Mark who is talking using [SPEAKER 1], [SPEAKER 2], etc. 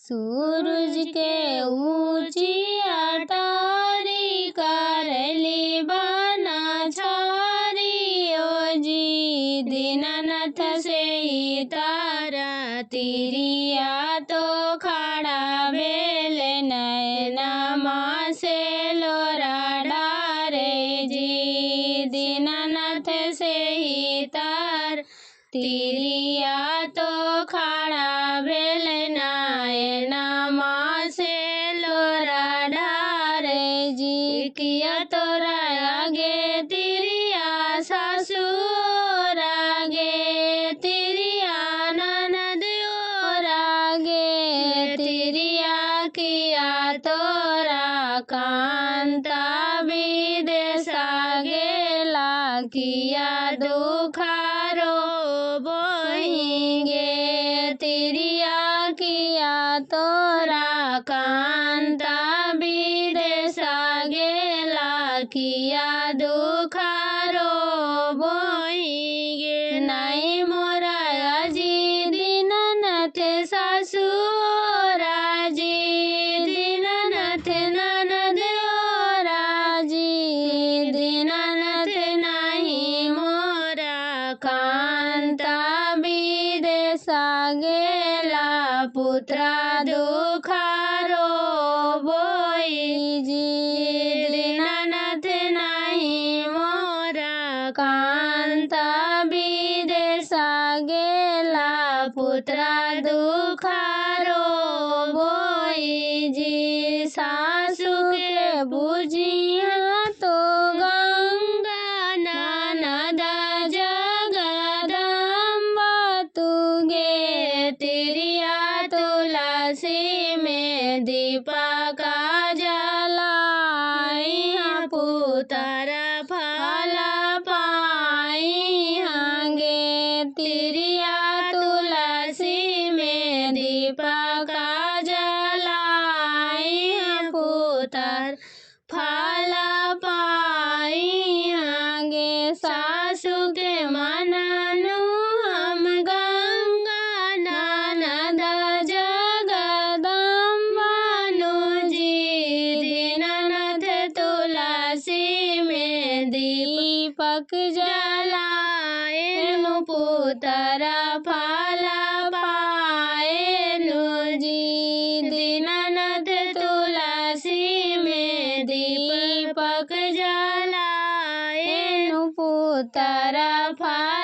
[SPEAKER 1] सूरज के ऊंची अटारी करली बना छारी ओ जी। दीनानाथ से ही तारा तिरिया तो खड़ा बेल नैनमा से लोरा डारे जी। दीनानाथ से ही तार तिरिया तो खड़ा बेल नैनमा से लोरा डारे जी। किया तोरा आगे तिरिया ससुर आगे तिरिया ननद और आगे तिरिया। किया तोरा कांता विदेश गेला किया दुखारो बोहिंगे तिरिया। किया तोरा कांता विदेश गेला किया दुखारो बोहिंगे। नहीं मोरा जी दीनानाथ ससुर जी। दीनानाथ ननद और जी। दीनानाथ नहीं मोरा कांता विदेश गेला पुत्रा दुखारो बोई जी। दीनानाथ नहीं मोरा कांता विदेश गेला पुत्रा दुखारो बोई जी। सासू के बुझिया तो गंगा ननद जगदम्बा तुगे तिरिया। तुलसी में दीपक जलाई पुत्र फल पाई हंगे तिरिया। तुलसी में दीपक जलाई पुत्र फल पाई हंगे। सासू के मननु हम गंगा ननद जगदम्बानु जी। दीनानाथ तुलसी में दीपक जलाए पुत्र फल पाएनु जी। दीनानाथ तुलसी में दीपक जलाए पुत्र फल